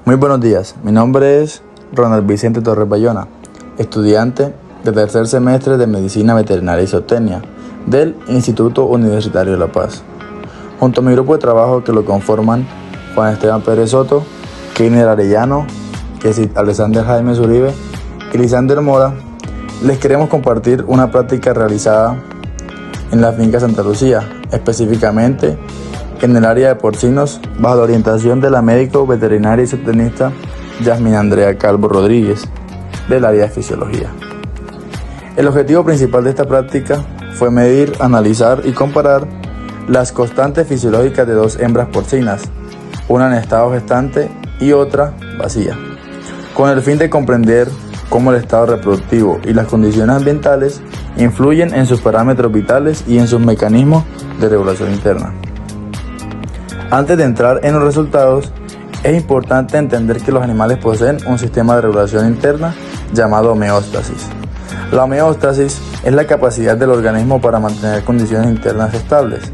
Muy buenos días, mi nombre es Ronald Vicente Torres Bayona, estudiante de tercer semestre de Medicina Veterinaria y Zootecnia del Instituto Universitario de La Paz. Junto a mi grupo de trabajo que lo conforman Juan Esteban Pérez Soto, Keiner Arellano, Alexander Jaime Uribe y Lisander Mora, les queremos compartir una práctica realizada en la finca Santa Lucía, específicamente en el área de porcinos, bajo la orientación de la médico veterinaria y zootecnista Yasmin Andrea Calvo Rodríguez, del área de fisiología. El objetivo principal de esta práctica fue medir, analizar y comparar las constantes fisiológicas de dos hembras porcinas, una en estado gestante y otra vacía, con el fin de comprender cómo el estado reproductivo y las condiciones ambientales influyen en sus parámetros vitales y en sus mecanismos de regulación interna. Antes de entrar en los resultados, es importante entender que los animales poseen un sistema de regulación interna llamado homeostasis. La homeostasis es la capacidad del organismo para mantener condiciones internas estables,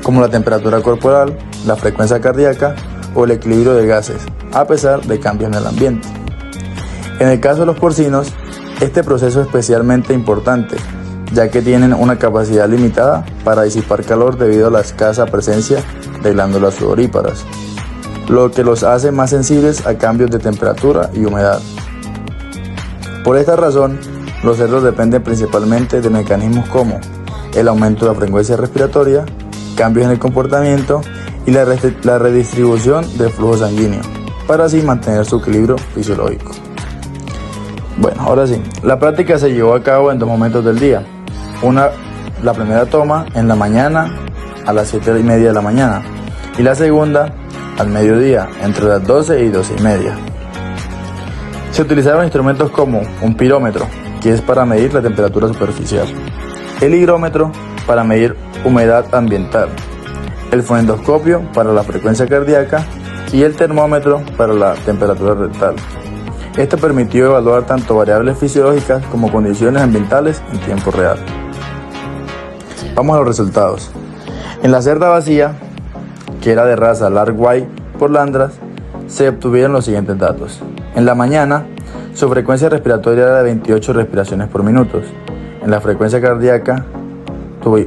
como la temperatura corporal, la frecuencia cardíaca o el equilibrio de gases, a pesar de cambios en el ambiente. En el caso de los porcinos, este proceso es especialmente importante, ya que tienen una capacidad limitada para disipar calor debido a la escasa presencia de glándulas sudoríparas, lo que los hace más sensibles a cambios de temperatura y humedad. Por esta razón, los cerdos dependen principalmente de mecanismos como el aumento de la frecuencia respiratoria, cambios en el comportamiento y la redistribución del flujo sanguíneo, para así mantener su equilibrio fisiológico. Bueno, ahora sí, la práctica se llevó a cabo en dos momentos del día. La primera toma en la mañana a las 7:30 de la mañana y la segunda al mediodía, entre las 12 y 12:30. Se utilizaron instrumentos como un pirómetro, que es para medir la temperatura superficial, el higrómetro para medir humedad ambiental, el fonendoscopio para la frecuencia cardíaca y el termómetro para la temperatura rectal. Esto permitió evaluar tanto variables fisiológicas como condiciones ambientales en tiempo real. Vamos a los resultados. En la cerda vacía, que era de raza Lark White por Landras, se obtuvieron los siguientes datos. En la mañana, su frecuencia respiratoria era de 28 respiraciones por minuto. En la frecuencia cardíaca,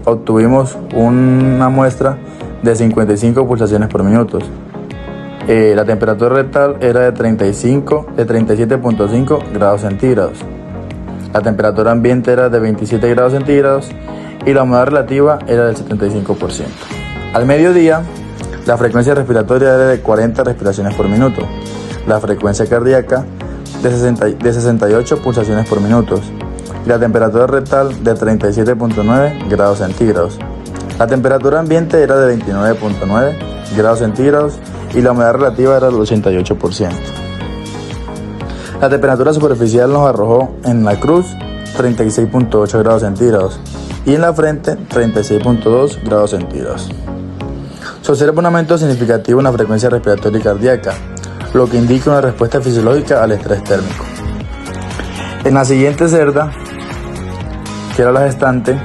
obtuvimos una muestra de 55 pulsaciones por minuto. La temperatura rectal era de 37.5 grados centígrados. La temperatura ambiente era de 27 grados centígrados y la humedad relativa era del 75%. Al mediodía, la frecuencia respiratoria era de 40 respiraciones por minuto. La frecuencia cardíaca de 68 pulsaciones por minuto. Y la temperatura rectal de 37.9 grados centígrados. La temperatura ambiente era de 29.9 grados centígrados y la humedad relativa era del 88%. La temperatura superficial nos arrojó en la cruz 36.8 grados centígrados y en la frente 36.2 grados centígrados. Se observa un aumento significativo en la frecuencia respiratoria y cardíaca, lo que indica una respuesta fisiológica al estrés térmico. En la siguiente cerda, que era la gestante,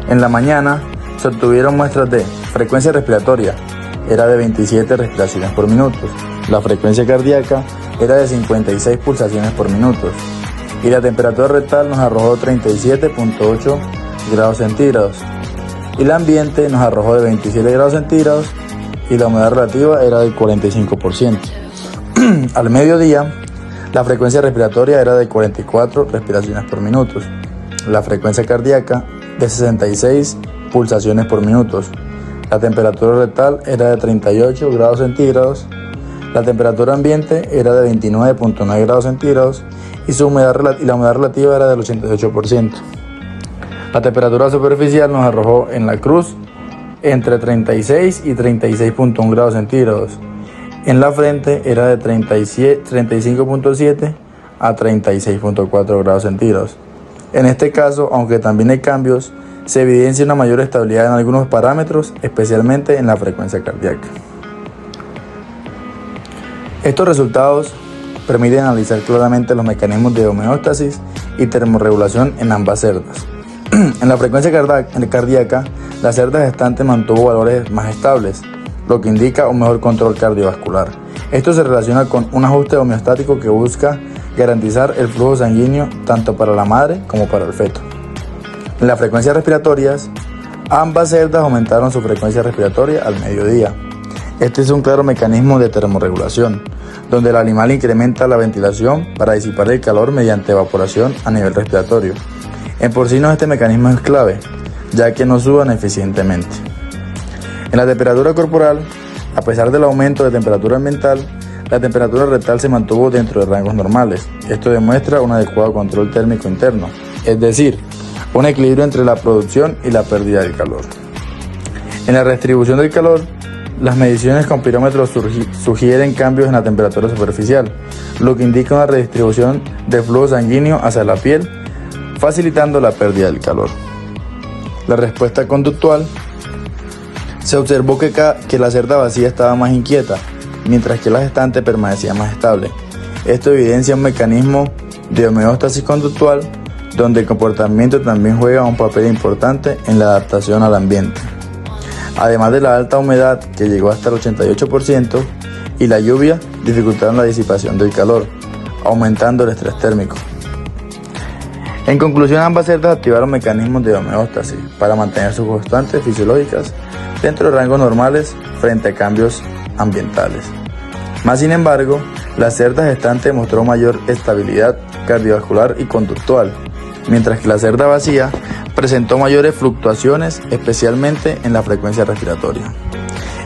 en la mañana se obtuvieron muestras de frecuencia respiratoria, era de 27 respiraciones por minuto, la frecuencia cardíaca era de 56 pulsaciones por minuto y la temperatura rectal nos arrojó 37.8 grados centígrados y el ambiente nos arrojó de 27 grados centígrados y la humedad relativa era del 45%. Al mediodía, la frecuencia respiratoria era de 44 respiraciones por minuto, la frecuencia cardíaca de 66 pulsaciones por minuto, la temperatura rectal era de 38 grados centígrados, la temperatura ambiente era de 29.9 grados centígrados y la humedad relativa era del 88%. La temperatura superficial nos arrojó en la cruz entre 36 y 36.1 grados centígrados. En la frente era de 35.7 a 36.4 grados centígrados. En este caso, aunque también hay cambios, se evidencia una mayor estabilidad en algunos parámetros, especialmente en la frecuencia cardíaca. Estos resultados permiten analizar claramente los mecanismos de homeostasis y termorregulación en ambas cerdas. En la frecuencia cardíaca, la cerda gestante mantuvo valores más estables, lo que indica un mejor control cardiovascular. Esto se relaciona con un ajuste homeostático que busca garantizar el flujo sanguíneo tanto para la madre como para el feto. En las frecuencias respiratorias, ambas cerdas aumentaron su frecuencia respiratoria al mediodía. Este es un claro mecanismo de termorregulación, donde el animal incrementa la ventilación para disipar el calor mediante evaporación a nivel respiratorio. En porcinos este mecanismo es clave, ya que no sudan eficientemente. En la temperatura corporal, a pesar del aumento de temperatura ambiental, la temperatura rectal se mantuvo dentro de rangos normales. Esto demuestra un adecuado control térmico interno, es decir, un equilibrio entre la producción y la pérdida del calor. En la redistribución del calor, las mediciones con pirómetros sugieren cambios en la temperatura superficial, lo que indica una redistribución de flujo sanguíneo hacia la piel, facilitando la pérdida del calor. La respuesta conductual: se observó que la cerda vacía estaba más inquieta, mientras que la gestante permanecía más estable. Esto evidencia un mecanismo de homeostasis conductual, donde el comportamiento también juega un papel importante en la adaptación al ambiente. Además de la alta humedad, que llegó hasta el 88%, y la lluvia dificultaron la disipación del calor, aumentando el estrés térmico. En conclusión, ambas cerdas activaron mecanismos de homeostasis para mantener sus constantes fisiológicas dentro de rangos normales frente a cambios ambientales. Más sin embargo, la cerda gestante mostró mayor estabilidad cardiovascular y conductual, mientras que la cerda vacía presentó mayores fluctuaciones, especialmente en la frecuencia respiratoria.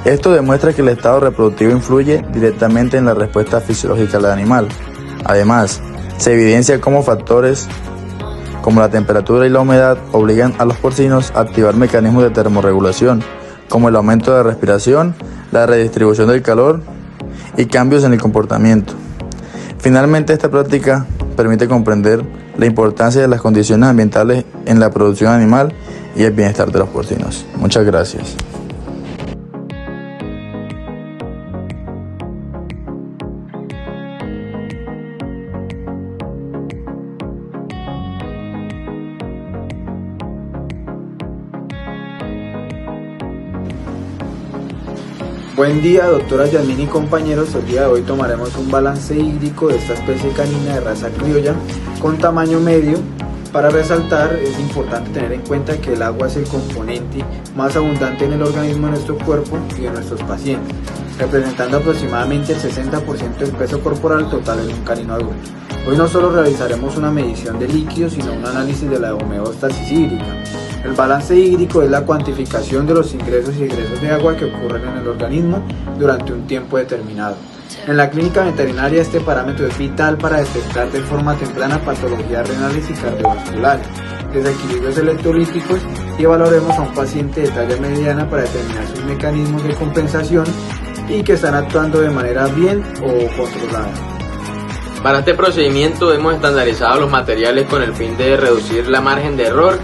Esto demuestra que el estado reproductivo influye directamente en la respuesta fisiológica del animal. Además, se evidencia cómo factores como la temperatura y la humedad obligan a los porcinos a activar mecanismos de termorregulación, como el aumento de respiración, la redistribución del calor y cambios en el comportamiento. Finalmente, esta práctica permite comprender la importancia de las condiciones ambientales en la producción animal y el bienestar de los porcinos. Muchas gracias. Buen día, doctora Yasmín y compañeros. El día de hoy tomaremos un balance hídrico de esta especie canina de raza criolla con tamaño medio. Para resaltar, es importante tener en cuenta que el agua es el componente más abundante en el organismo de nuestro cuerpo y de nuestros pacientes, representando aproximadamente el 60% del peso corporal total en un canino adulto. Hoy no solo realizaremos una medición de líquidos, sino un análisis de la homeostasis hídrica. El balance hídrico es la cuantificación de los ingresos y egresos de agua que ocurren en el organismo durante un tiempo determinado. En la clínica veterinaria este parámetro es vital para detectar de forma temprana patologías renales y cardiovasculares, desequilibrios electrolíticos y evaluaremos a un paciente de talla mediana para determinar sus mecanismos de compensación y que están actuando de manera bien o controlada. Para este procedimiento hemos estandarizado los materiales con el fin de reducir la margen de error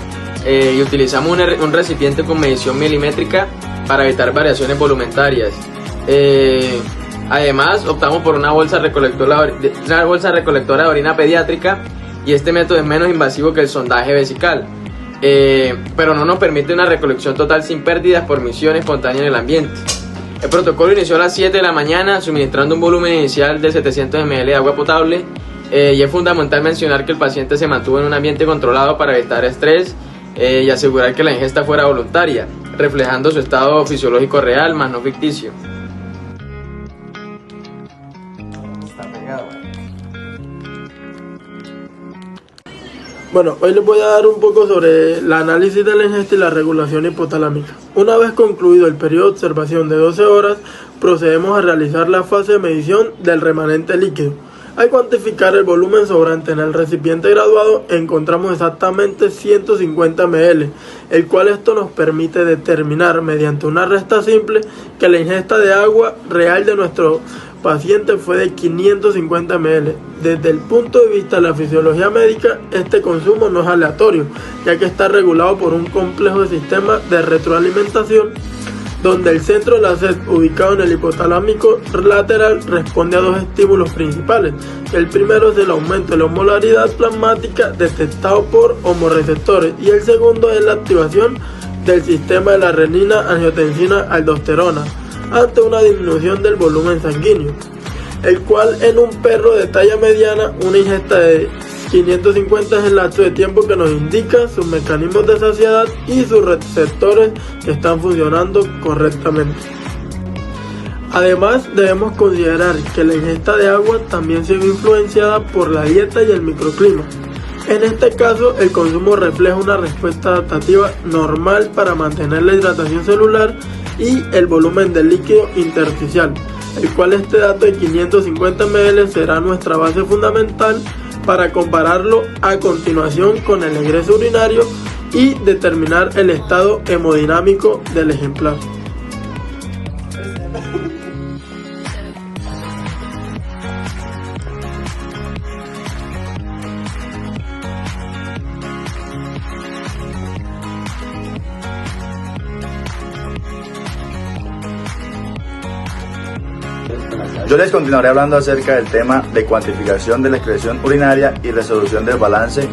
y utilizamos un recipiente con medición milimétrica para evitar variaciones volumentarias. Además optamos por una bolsa recolectora de orina pediátrica y este método es menos invasivo que el sondaje vesical, pero no nos permite una recolección total sin pérdidas por misión espontánea en el ambiente. El protocolo inició a las 7 de la mañana suministrando un volumen inicial de 700 ml de agua potable y es fundamental mencionar que el paciente se mantuvo en un ambiente controlado para evitar estrés y asegurar que la ingesta fuera voluntaria, reflejando su estado fisiológico real más no ficticio. Bueno, hoy les voy a dar un poco sobre el análisis de la ingesta y la regulación hipotalámica. Una vez concluido el periodo de observación de 12 horas, procedemos a realizar la fase de medición del remanente líquido. Al cuantificar el volumen sobrante en el recipiente graduado, encontramos exactamente 150 ml, el cual esto nos permite determinar mediante una resta simple que la ingesta de agua real de nuestro paciente fue de 550 ml. Desde el punto de vista de la fisiología médica, este consumo no es aleatorio, ya que está regulado por un complejo de sistemas de retroalimentación, donde el centro de la sed, ubicado en el hipotalámico lateral, responde a dos estímulos principales. El primero es el aumento de la osmolaridad plasmática detectado por hormoreceptores y el segundo es la activación del sistema de la renina, angiotensina, aldosterona. ante una disminución del volumen sanguíneo, el cual en un perro de talla mediana una ingesta de 550 es el lapso de tiempo que nos indica sus mecanismos de saciedad y sus receptores que están funcionando correctamente. Además, debemos considerar que la ingesta de agua también se ve influenciada por la dieta y el microclima. En este caso, el consumo refleja una respuesta adaptativa normal para mantener la hidratación celular y el volumen del líquido intersticial, el cual este dato de 550 ml será nuestra base fundamental para compararlo a continuación con el egreso urinario y determinar el estado hemodinámico del ejemplar. Yo les continuaré hablando acerca del tema de cuantificación de la excreción urinaria y resolución del balance.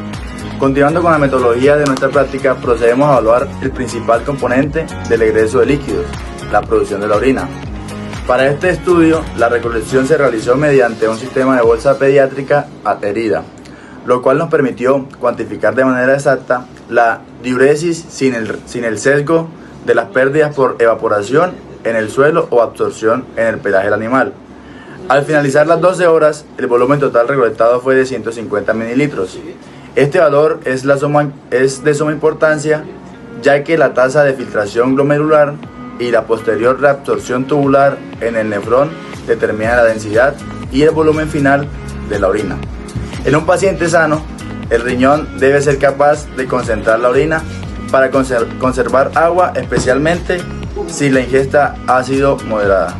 Continuando con la metodología de nuestra práctica, procedemos a evaluar el principal componente del egreso de líquidos, la producción de la orina. Para este estudio, la recolección se realizó mediante un sistema de bolsa pediátrica adherida, lo cual nos permitió cuantificar de manera exacta la diuresis sin el sesgo de las pérdidas por evaporación en el suelo o absorción en el pelaje del animal. Al finalizar las 12 horas, el volumen total recolectado fue de 150 mililitros. Este valor es de suma importancia, ya que la tasa de filtración glomerular y la posterior reabsorción tubular en el nefrón determina la densidad y el volumen final de la orina. En un paciente sano, el riñón debe ser capaz de concentrar la orina para conservar agua, especialmente si la ingesta ha sido moderada.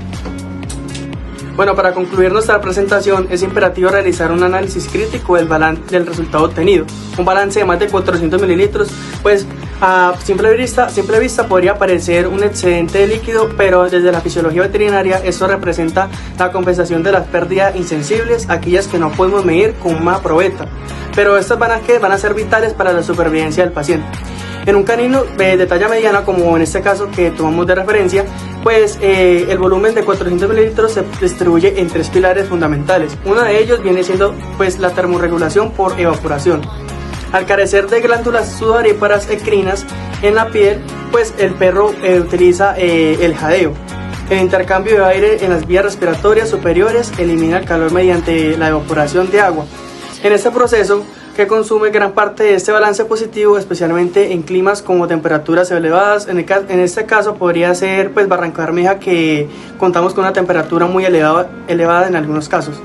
Bueno, para concluir nuestra presentación es imperativo realizar un análisis crítico del resultado obtenido. Un balance de más de 400 mililitros, pues a simple vista podría parecer un excedente de líquido, pero desde la fisiología veterinaria esto representa la compensación de las pérdidas insensibles, aquellas que no podemos medir con una probeta, pero estas van a ser vitales para la supervivencia del paciente. En un canino de talla mediana, como en este caso que tomamos de referencia, pues el volumen de 400 mililitros se distribuye en 3 pilares fundamentales. Uno de ellos viene siendo pues la termorregulación por evaporación. Al carecer de glándulas sudoríparas encrinas en la piel, pues el perro utiliza el jadeo. El intercambio de aire en las vías respiratorias superiores elimina el calor mediante la evaporación de agua. En este proceso, que consume gran parte de este balance positivo, especialmente en climas como temperaturas elevadas. En este caso podría ser pues Barranca Bermeja, que contamos con una temperatura muy elevada en algunos casos.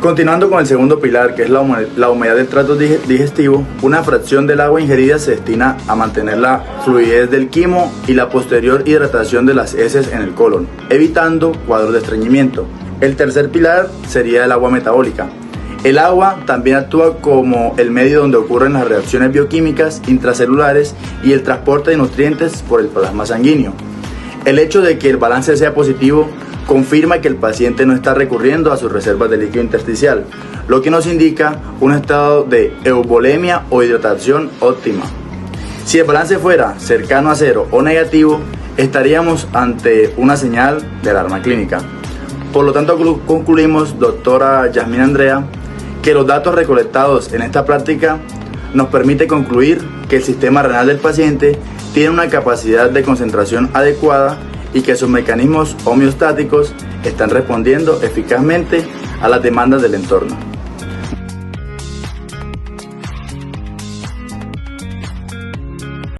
Continuando con el segundo pilar, que es la humedad del tracto digestivo, una fracción del agua ingerida se destina a mantener la fluidez del quimo y la posterior hidratación de las heces en el colon, evitando cuadros de estreñimiento. El tercer pilar sería el agua metabólica. El agua también actúa como el medio donde ocurren las reacciones bioquímicas intracelulares y el transporte de nutrientes por el plasma sanguíneo. El hecho de que el balance sea positivo confirma que el paciente no está recurriendo a sus reservas de líquido intersticial, lo que nos indica un estado de euvolemia o hidratación óptima. Si el balance fuera cercano a cero o negativo, estaríamos ante una señal de alarma clínica. Por lo tanto, concluimos, doctora Yasmín Andrea, que los datos recolectados en esta práctica nos permite concluir que el sistema renal del paciente tiene una capacidad de concentración adecuada y que sus mecanismos homeostáticos están respondiendo eficazmente a las demandas del entorno.